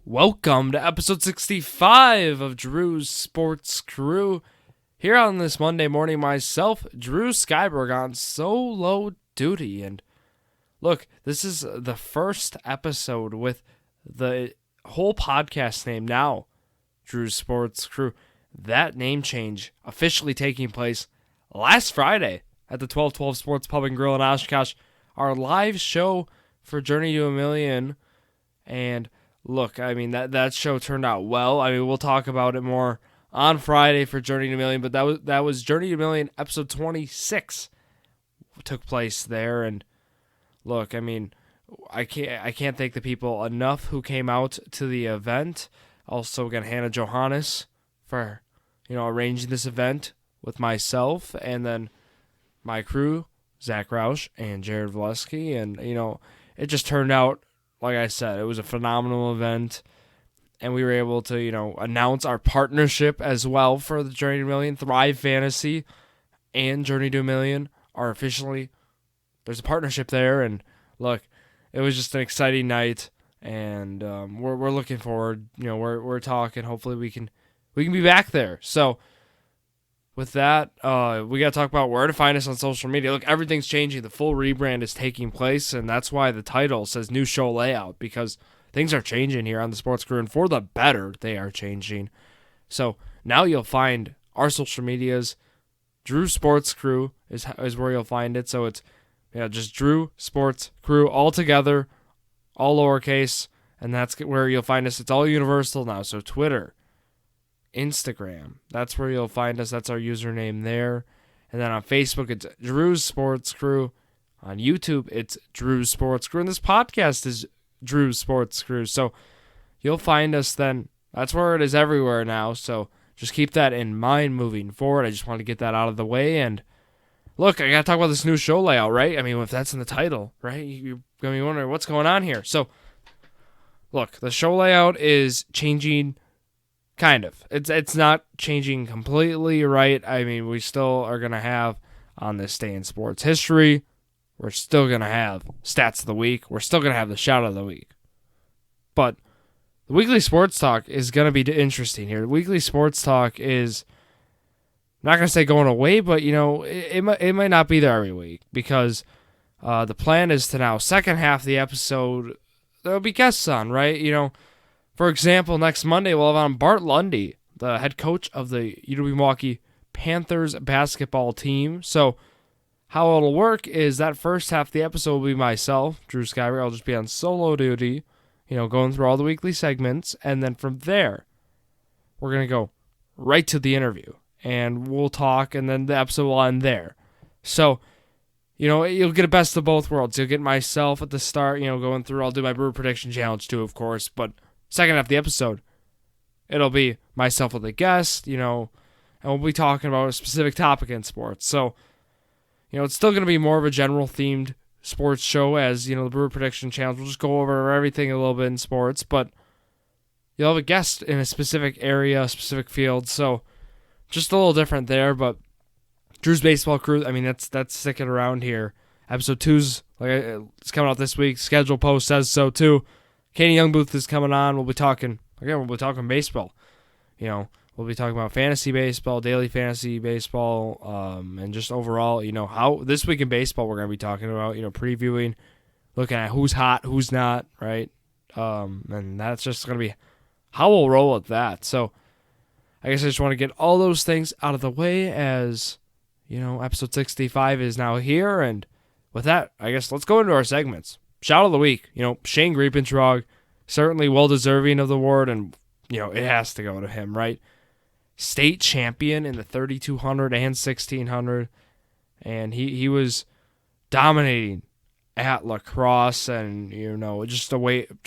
Welcome to episode 65 of Drew's Sports Crew. Here on this Monday morning, myself, Drew Skyberg, on solo duty. And look, this is the first episode with the whole podcast name now, Drew's Sports Crew. That name change officially taking place last Friday at the 1212 Sports Pub and Grill in Oshkosh, our live show for Journey to a Million. And look, I mean, that show turned out well. I mean, we'll talk about it more on Friday for Journey to a Million, but that was Journey to a Million episode 26 took place there. And look, I mean, I can't thank the people enough who came out to the event. Also, again, Hannah Johannes for arranging this event with myself and then my crew, Zach Roush and Jared Vleski, and it just turned out. Like I said, it was a phenomenal event, and we were able to, announce our partnership as well for the Journey to a Million. Thrive Fantasy and Journey to a Million are officially, there's a partnership there, and look, it was just an exciting night, and we're looking forward. We're talking. Hopefully, we can be back there. So, with that, we got to talk about where to find us on social media. Look, everything's changing. The full rebrand is taking place, and that's why the title says New Show Layout, because things are changing here on the Sports Crew, and for the better, they are changing. So now you'll find our social medias. Drew Sports Crew is where you'll find it. So it's just Drew Sports Crew all together, all lowercase, and that's where you'll find us. It's all universal now. So Twitter, Instagram, that's where you'll find us. That's our username there. And then on Facebook, it's Drew's Sports Crew. On YouTube, it's Drew's Sports Crew. And this podcast is Drew's Sports Crew. So you'll find us then. That's where it is everywhere now. So just keep that in mind moving forward. I just want to get that out of the way. And look, I got to talk about this new show layout, right? I mean, if that's in the title, right? You're going to be wondering what's going on here. So look, the show layout is changing. Kind of. It's not changing completely, right? I mean, we still are going to have on this day in sports history, we're still going to have stats of the week. We're still going to have the shout of the week. But the weekly sports talk is going to be interesting here. The weekly sports talk is, I'm not going to say going away, but, it might not be there every week because the plan is to now, second half of the episode, there'll be guests on, right? For example, next Monday, we'll have on Bart Lundy, the head coach of the UW-Milwaukee Panthers basketball team. So how it'll work is that first half of the episode will be myself, Drew Skyberg. I'll just be on solo duty, going through all the weekly segments. And then from there, we're going to go right to the interview. And we'll talk, and then the episode will end there. So, you'll get a best of both worlds. You'll get myself at the start, going through. I'll do my Brewer Prediction Challenge too, of course, but second half of the episode, it'll be myself with a guest, and we'll be talking about a specific topic in sports. So, it's still going to be more of a general themed sports show as, the Brewer Prediction Challenge. We'll just go over everything a little bit in sports, but you'll have a guest in a specific area, a specific field. So, just a little different there, but Drew's Baseball Crew, I mean, that's sticking around here. Episode 2's, it's coming out this week. Schedule post says so, too. Katie Youngbooth is coming on. We'll be talking baseball. We'll be talking about fantasy baseball, daily fantasy baseball, and just overall, how this week in baseball we're going to be talking about, previewing, looking at who's hot, who's not, right? And that's just going to be how we'll roll with that. So I guess I just want to get all those things out of the way as, episode 65 is now here. And with that, I guess let's go into our segments. Shout of the week, Shane Griepentrog, certainly well-deserving of the award, and, it has to go to him, right? State champion in the 3,200 and 1,600, and he was dominating at lacrosse, and, just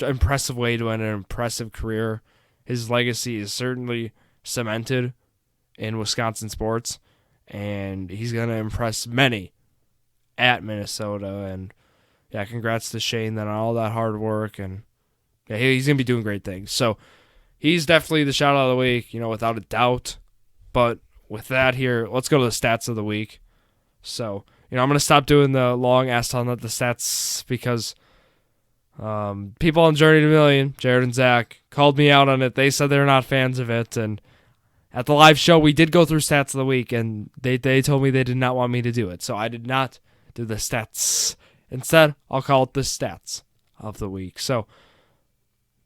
impressive way to end an impressive career. His legacy is certainly cemented in Wisconsin sports, and he's going to impress many at Minnesota, and yeah, congrats to Shane then on all that hard work, and yeah, he's going to be doing great things. So he's definitely the shout out of the week, without a doubt. But with that here, let's go to the stats of the week. So, I'm going to stop doing the long ass on the stats because People on Journey to a Million, Jared and Zach, called me out on it. They said they're not fans of it, and at the live show, we did go through stats of the week, and they told me they did not want me to do it, so I did not do the stats. Instead, I'll call it the stats of the week. So,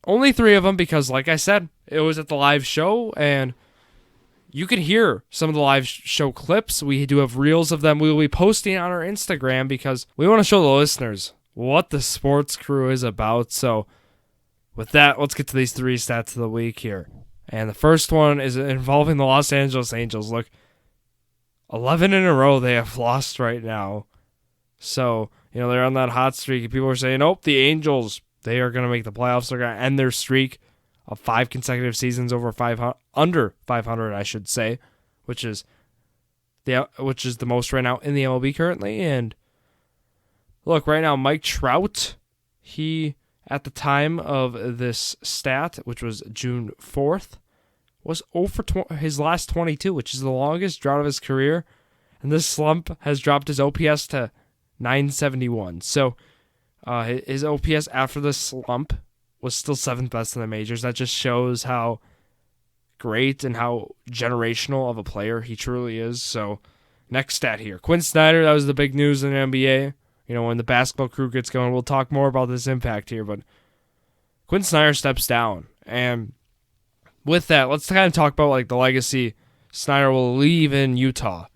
only 3 of them because, like I said, it was at the live show, and you can hear some of the live show clips. We do have reels of them. We will be posting on our Instagram because we want to show the listeners what the sports crew is about. So, with that, let's get to these 3 stats of the week here. And the first one is involving the Los Angeles Angels. Look, 11 in a row they have lost right now. So, they're on that hot streak. People are saying, oh, the Angels, they are going to make the playoffs. They're going to end their streak of 5 consecutive seasons under 500, I should say, which is the most right now in the MLB currently. And look, right now, Mike Trout, he, at the time of this stat, which was June 4th, was 0 for his last 22, which is the longest drought of his career. And this slump has dropped his OPS to 971. So his OPS after the slump was still 7th best in the majors. That just shows how great and how generational of a player he truly is. So next stat here. Quinn Snyder, that was the big news in the NBA. When the basketball crew gets going, we'll talk more about this impact here. But Quinn Snyder steps down. And with that, let's kind of talk about the legacy Snyder will leave in Utah.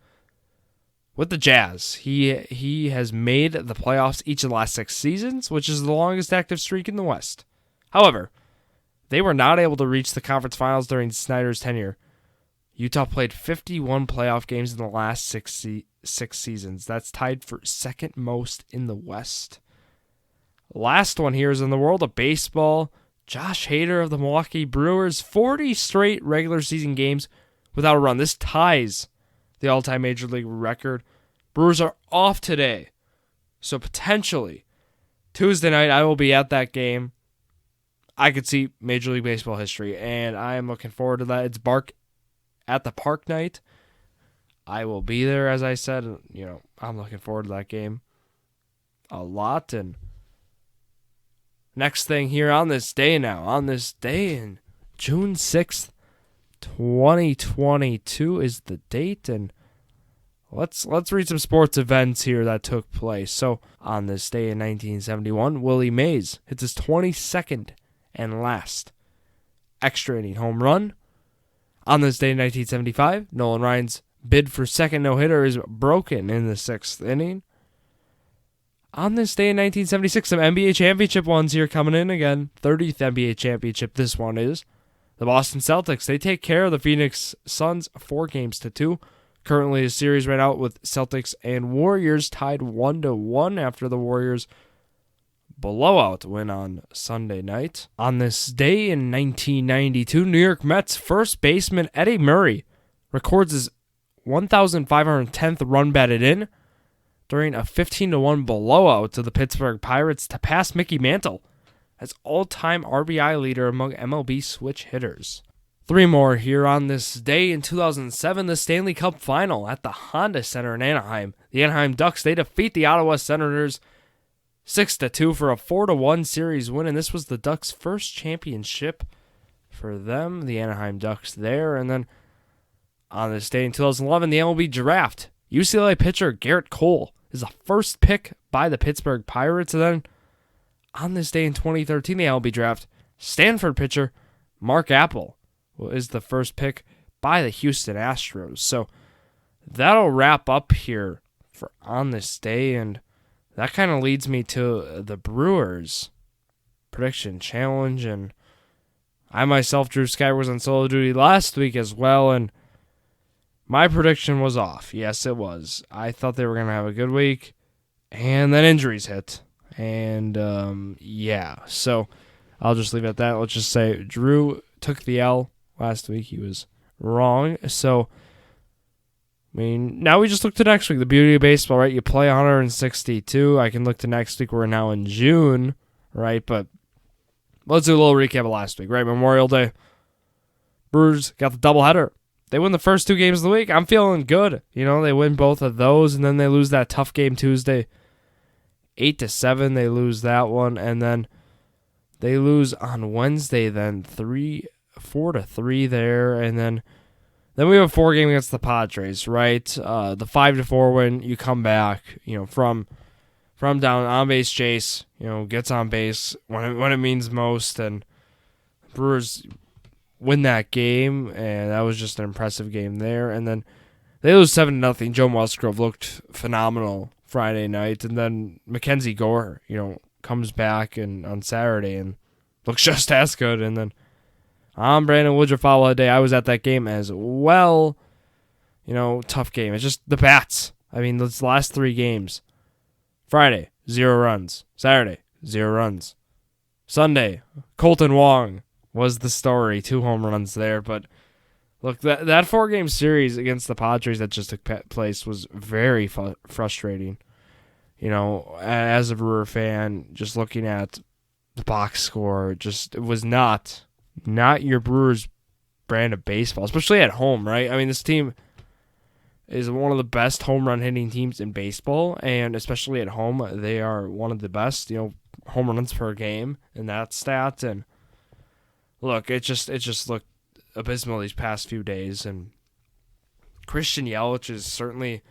With the Jazz, he has made the playoffs each of the last 6 seasons, which is the longest active streak in the West. However, they were not able to reach the conference finals during Snyder's tenure. Utah played 51 playoff games in the last 6 seasons. That's tied for second most in the West. Last one here is in the world of baseball. Josh Hader of the Milwaukee Brewers, 40 straight regular season games without a run. This ties the all-time Major League record. Brewers are off today, so potentially Tuesday night I will be at that game. I could see Major League Baseball history, and I am looking forward to that. It's Bark at the Park night. I will be there, as I said. I'm looking forward to that game a lot. And next thing here on this day in June 6th, 2022 is the date, and let's read some sports events here that took place. So, on this day in 1971, Willie Mays hits his 22nd and last extra inning home run. On this day in 1975, Nolan Ryan's bid for second no-hitter is broken in the 6th inning. On this day in 1976, some NBA championship ones here coming in again. 30th NBA championship this one is. The Boston Celtics, they take care of the Phoenix Suns 4-2. Currently a series right out with Celtics and Warriors tied 1-1 after the Warriors blowout win on Sunday night. On this day in 1992, New York Mets first baseman Eddie Murray records his 1,510th run batted in during a 15-1 blowout to the Pittsburgh Pirates to pass Mickey Mantle as all-time RBI leader among MLB switch hitters. 3 more here on this day in 2007, the Stanley Cup Final at the Honda Center in Anaheim. The Anaheim Ducks, they defeat the Ottawa Senators 6-2 for a 4-1 series win, and this was the Ducks' first championship for them, the Anaheim Ducks there. And then on this day in 2011, the MLB Draft, UCLA pitcher Garrett Cole is the first pick by the Pittsburgh Pirates. And then on this day in 2013, the MLB Draft, Stanford pitcher Mark Appel is the first pick by the Houston Astros. So that'll wrap up here for on this day, and that kind of leads me to the Brewers prediction challenge. And I myself, Drew Skyberg, was on solo duty last week as well, and my prediction was off. Yes, it was. I thought they were going to have a good week, and then injuries hit. And, so I'll just leave it at that. Let's just say Drew took the L last week. He was wrong. So, now we just look to next week. The beauty of baseball, right? You play 162. I can look to next week. We're now in June, right? But let's do a little recap of last week, right? Memorial Day. Brewers got the doubleheader. They win the first 2 games of the week. I'm feeling good. They win both of those, and then they lose that tough game Tuesday. 8-7, they lose that one, and then They lose on Wednesday, then 4-3 there, and then we have a 4-game against the Padres, right? The 5-4 win, you come back, from down on base chase, gets on base when it means most, and Brewers win that game, and that was just an impressive game there. And then they lose 7-0. Joe Musgrove looked phenomenal Friday night, and then Mackenzie Gore, comes back on Saturday and looks just as good. And then Brandon Woodruff foul day. I was at that game as well. Tough game. It's just the bats. I mean, those last 3 games. Friday, 0 runs. Saturday, 0 runs. Sunday, Colton Wong was the story. 2 home runs there. But look, that 4-game series against the Padres that just took place was very frustrating. As a Brewer fan, just looking at the box score, it was not your Brewers brand of baseball, especially at home, right? I mean, this team is one of the best home run hitting teams in baseball, and especially at home, they are one of the best, home runs per game in that stat. And look, it just looked abysmal these past few days, and Christian Yelich is certainly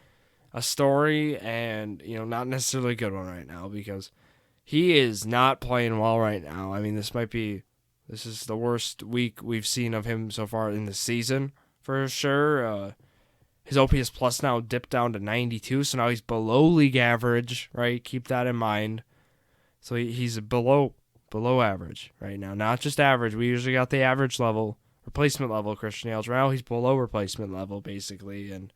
a story, and not necessarily a good one right now, because he is not playing well right now. I mean, this is the worst week we've seen of him so far in the season for sure. His OPS plus now dipped down to 92, so now he's below league average, right? Keep that in mind. So he's below average right now, not just average. We usually got the average level, replacement level. Christian Yelich right now, he's below replacement level basically. And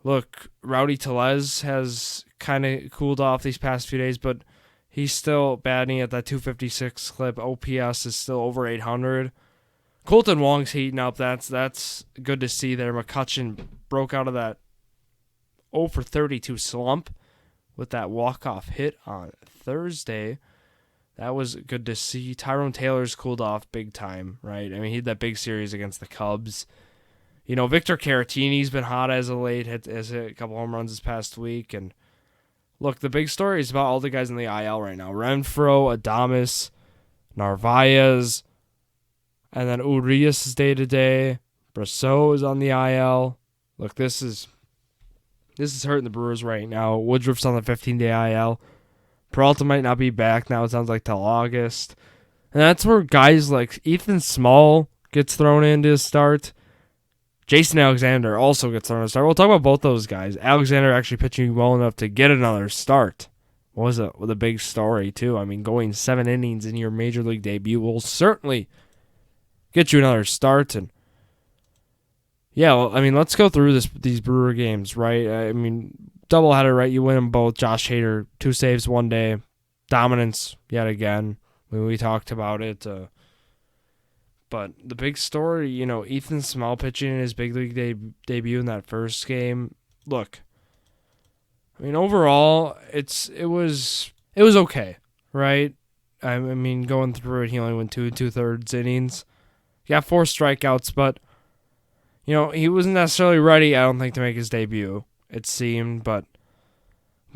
look, Rowdy Tellez has kind of cooled off these past few days, but he's still batting at that 256 clip. OPS is still over 800. Colton Wong's heating up. That's good to see there. McCutchen broke out of that 0-for-32 slump with that walk-off hit on Thursday. That was good to see. Tyrone Taylor's cooled off big time, right? I mean, he had that big series against the Cubs. Victor Caratini's been hot as of late. Has hit a couple home runs this past week. And look, the big story is about all the guys in the IL right now. Renfroe, Adames, Narvaez, and then Urias is day-to-day. Brasseau is on the IL. Look, this is hurting the Brewers right now. Woodruff's on the 15-day IL. Peralta might not be back now, it sounds like, till August. And that's where guys like Ethan Small gets thrown in to start. Jason Alexander also gets thrown in to start. We'll talk about both those guys. Alexander actually pitching well enough to get another start. Was a big story, too. I mean, going 7 innings in your major league debut will certainly get you another start. And yeah, well, I mean, let's go through these Brewer games, right? I mean, doubleheader, right? You win them both. Josh Hader, 2 saves one day. Dominance yet again. We talked about it. But the big story, Ethan Small pitching in his big league debut in that first game. Look, I mean, overall, it was okay, right? I mean, going through it, he only went 2 2/3 innings. He got 4 strikeouts, but he wasn't necessarily ready, I don't think, to make his debut, it seemed. But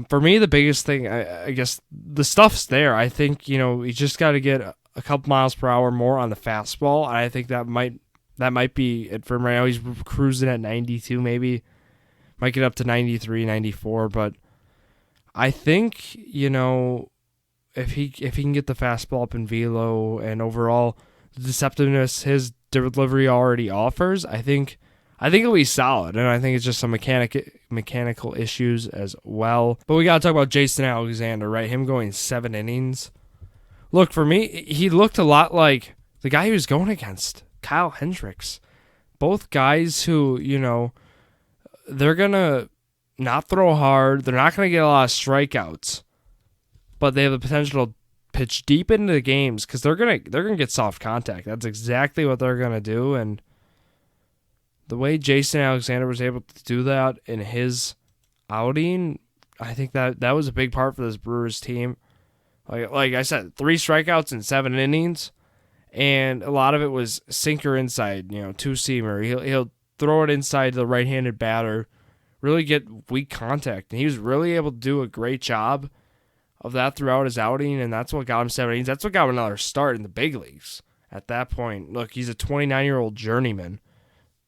for me, the biggest thing, I guess, the stuff's there. I think, he just got to get a couple miles per hour more on the fastball. I think that might be it for him right now. He's cruising at 92 maybe. Might get up to 93, 94. But I think, if he can get the fastball up in velo and overall the deceptiveness his delivery already offers, I think it'll be solid, and I think it's just some mechanical issues as well. But we got to talk about Jason Alexander, right? Him going 7 innings. Look, for me, he looked a lot like the guy he was going against, Kyle Hendricks. Both guys who, they're going to not throw hard. They're not going to get a lot of strikeouts, but they have the potential to pitch deep into the games because they're gonna get soft contact. That's exactly what they're gonna do, and the way Jason Alexander was able to do that in his outing, I think that was a big part for this Brewers team. Like I said, 3 strikeouts in 7 innings, and a lot of it was sinker inside, 2-seamer. He'll throw it inside the right-handed batter, really get weak contact, and he was really able to do a great job of that throughout his outing, and that's what got him 7 innings. That's what got him another start in the big leagues at that point. Look, he's a 29-year-old journeyman,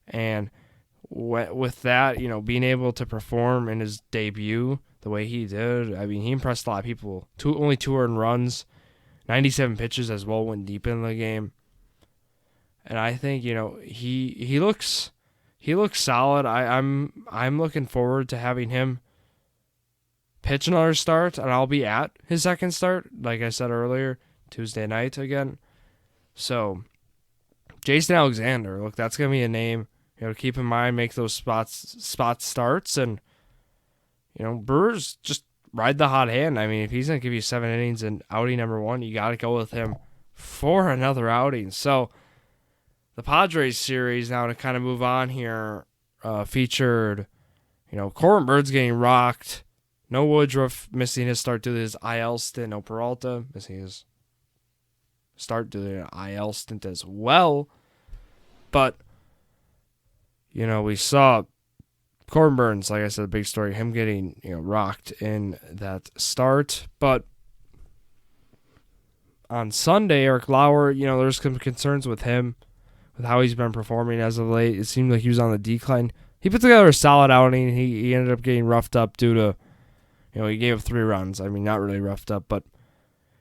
and with that, being able to perform in his debut the way he did, I mean, he impressed a lot of people. Only 2 earned runs, 97 pitches as well, went deep in the game. And I think, he looks solid. I'm looking forward to having him pitch another start, and I'll be at his second start, like I said earlier, Tuesday night again. So, Jason Alexander, look, that's going to be a name, to keep in mind, make those spot starts, and, Brewers just ride the hot hand. I mean, if he's going to give you 7 innings in outing number 1, you got to go with him for another outing. So, the Padres series, now to kind of move on here, featured, Corbin Bird's getting rocked. No Woodruff missing his start due to his IL stint. No Peralta missing his start due to an IL stint as well. But, we saw Corbin Burns, like I said, the big story, him getting, rocked in that start. But on Sunday, Eric Lauer, there's some concerns with him, with how he's been performing as of late. It seemed like he was on the decline. He put together a solid outing. He ended up getting roughed up due to, he gave up 3 runs. I mean, not really roughed up, but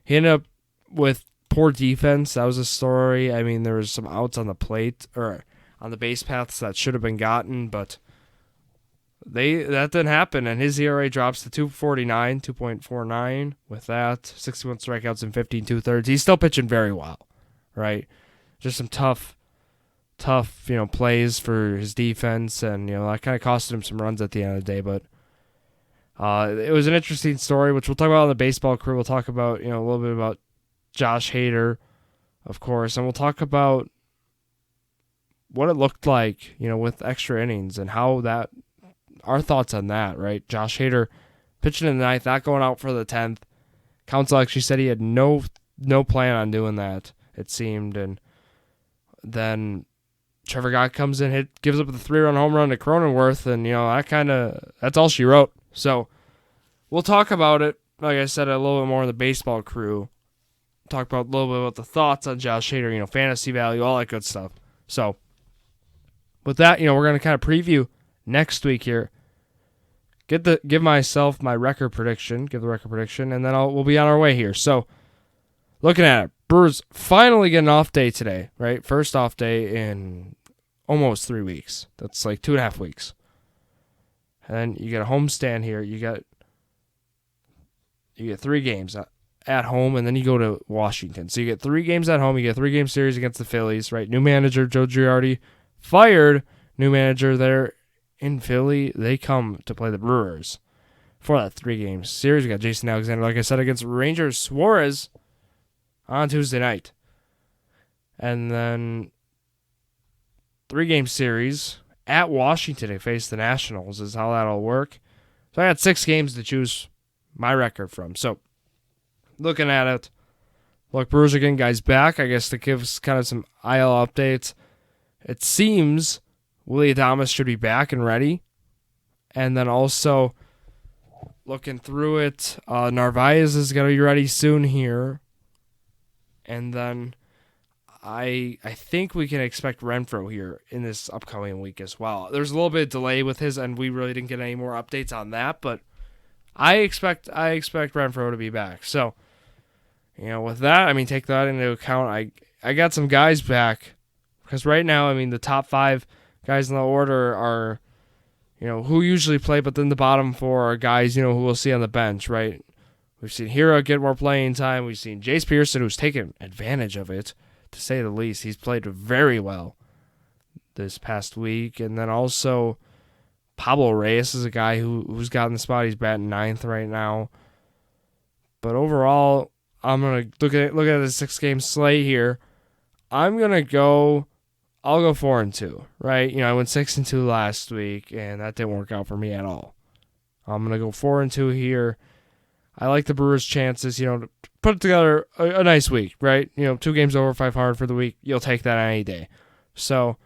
he ended up with poor defense. That was a story. I mean, there was some outs on the plate or on the base paths that should have been gotten, but that didn't happen, and his ERA drops to 2.49 with that. 61 strikeouts in 15 2/3. He's still pitching very well, right? Just some tough, plays for his defense, and, that kind of costed him some runs at the end of the day, but it was an interesting story, which we'll talk about on the baseball crew. We'll talk about, a little bit about Josh Hader, of course, and we'll talk about what it looked like, with extra innings and how that, our thoughts on that, right? Josh Hader pitching in the 9th, not going out for the 10th. Counsell actually said he had no plan on doing that, it seemed, and then Trevor Gott comes in, gives up the 3-run home run to Cronenworth, and, that's all she wrote. So, we'll talk about it, like I said, a little bit more in the baseball crew. Talk about a little bit about the thoughts on Josh Hader, fantasy value, all that good stuff. So, with that, we're going to kind of preview next week here. Give myself my record prediction, and then we'll be on our way here. So, looking at it, Brewers finally get an off day today, right? First off day in almost 3 weeks. That's like 2.5 weeks. And then you get a homestand here. You get 3 games at home, and then you go to Washington. So you get 3 games at home. You get a 3-game series against the Phillies, right? New manager, Joe Girardi, fired. New manager there in Philly. They come to play the Brewers for that 3-game series. We got Jason Alexander, like I said, against Rangers Suarez on Tuesday night. And then 3-game series at Washington to face the Nationals is how that'll work. So I got 6 games to choose my record from. So looking at it, look, Brewers are getting guys back. I guess to give us kind of some IL updates. It seems Willie Adames should be back and ready. And then also looking through it, Narvaez is going to be ready soon here. And then I think we can expect Renfroe here in this upcoming week as well. There's a little bit of delay with his, and we really didn't get any more updates on that, but I expect Renfroe to be back. So, with that, take that into account. I got some guys back because right now, the top 5 guys in the order are, who usually play, but then the bottom 4 are guys, who we'll see on the bench, right? We've seen Hira get more playing time. We've seen Jace Pearson, who's taken advantage of it, to say the least. He's played very well this past week. And then also Pablo Reyes is a guy who's gotten the spot. He's batting 9th right now. But overall, I'm going to look at the 6-game slate here. I'll go 4-2, right? I went 6-2 last week, and that didn't work out for me at all. I'm going to go 4-2 here. I like the Brewers' chances, to put together a nice week, right? 2 games over 500 for the week. You'll take that any day. So,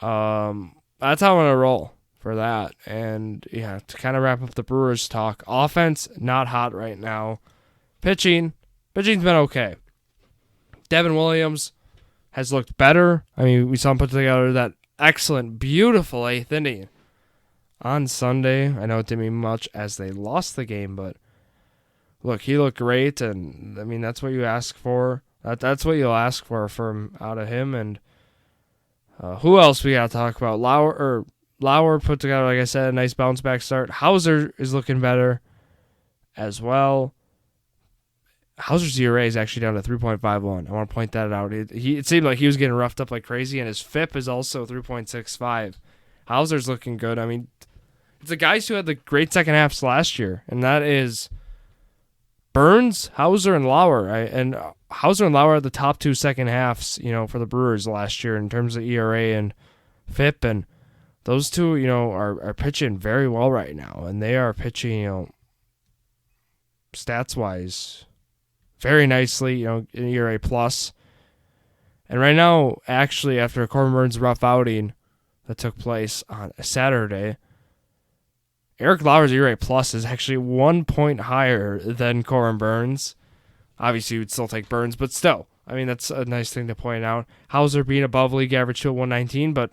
that's how I'm going to roll for that. And, to kind of wrap up the Brewers talk, offense, not hot right now. pitching's been okay. Devin Williams has looked better. I mean, we saw him put together that excellent, beautiful 8th inning on Sunday. I know it didn't mean much as they lost the game, but look, he looked great, and I mean that's what you ask for. That's what you'll ask for from out of him. And who else we got to talk about? Lauer put together, like I said, a nice bounce back start. Hauser is looking better as well. Hauser's ERA is actually down to 3.51. I want to point that out. It seemed like he was getting roughed up like crazy, and his FIP is also 3.65. Hauser's looking good. I mean, it's the guys who had the great second halves last year, and that is Burns, Hauser, and Lauer. And Hauser and Lauer are the top 2 second halves, for the Brewers last year in terms of ERA and FIP, and those two, are pitching very well right now, and they are pitching, stats-wise, very nicely, in ERA plus. And right now, actually, after Corbin Burns' rough outing that took place on Saturday, Eric Lauer's ERA plus is actually 1 point higher than Corbin Burns. Obviously, you would still take Burns, but still, I mean, that's a nice thing to point out. Hauser being above league average to 119, but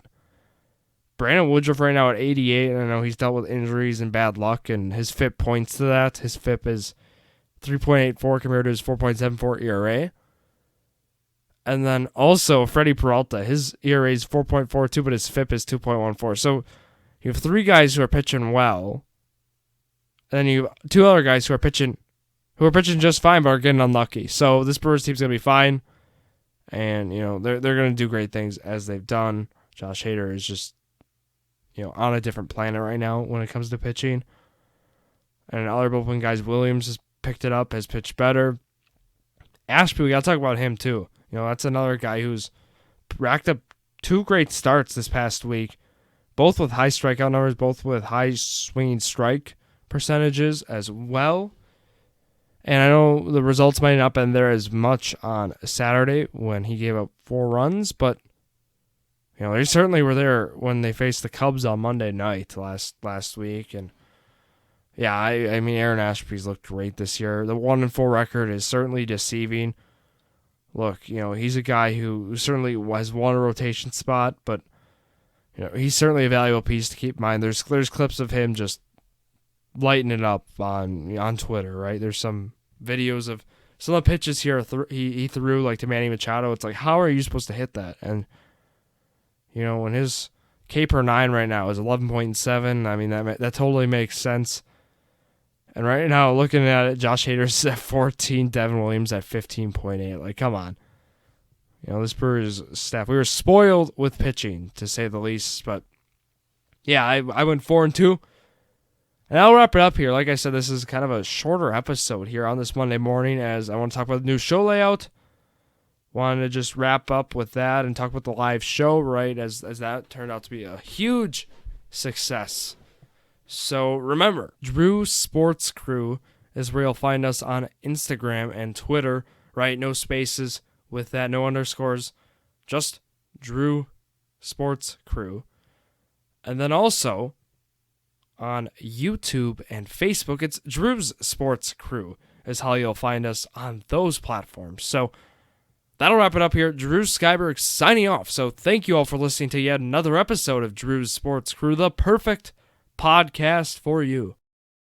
Brandon Woodruff right now at 88, and I know he's dealt with injuries and bad luck, and his FIP points to that. His FIP is 3.84 compared to his 4.74 ERA. And then also Freddie Peralta, his ERA is 4.42, but his FIP is 2.14. So you have 3 guys who are pitching well, and then you have 2 other guys who are pitching just fine, but are getting unlucky. So this Brewers team's gonna be fine, and they're gonna do great things as they've done. Josh Hader is just on a different planet right now when it comes to pitching. And other bullpen guys, Williams has picked it up, has pitched better. Ashby, we got to talk about him too. That's another guy who's racked up 2 great starts this past week, both with high strikeout numbers, both with high swinging strike percentages as well. And I know the results might not have been there as much on Saturday when he gave up 4 runs, but they certainly were there when they faced the Cubs on Monday night last week. And yeah, I mean, Aaron Ashby's looked great this year. The 1-4 record is certainly deceiving. Look, he's a guy who certainly has won a rotation spot, but he's certainly a valuable piece to keep in mind. There's clips of him just lighting it up on Twitter, right? There's some videos of some of the pitches here he threw like to Manny Machado. It's like, how are you supposed to hit that? And when his K per 9 right now is 11.7, I mean, that totally makes sense. And right now, looking at it, Josh Hader's at 14, Devin Williams at 15.8. Like, come on. This Brewers staff, we were spoiled with pitching, to say the least. But, yeah, I went 4-2. And I'll wrap it up here. Like I said, this is kind of a shorter episode here on this Monday morning, as I want to talk about the new show layout. Wanted to just wrap up with that and talk about the live show, right, as that turned out to be a huge success. So remember, Drew Sports Crew is where you'll find us on Instagram and Twitter, right? No spaces with that, no underscores, just Drew Sports Crew. And then also on YouTube and Facebook, it's Drew's Sports Crew is how you'll find us on those platforms. So that'll wrap it up here. Drew Skyberg signing off. So thank you all for listening to yet another episode of Drew's Sports Crew, the perfect podcast for you.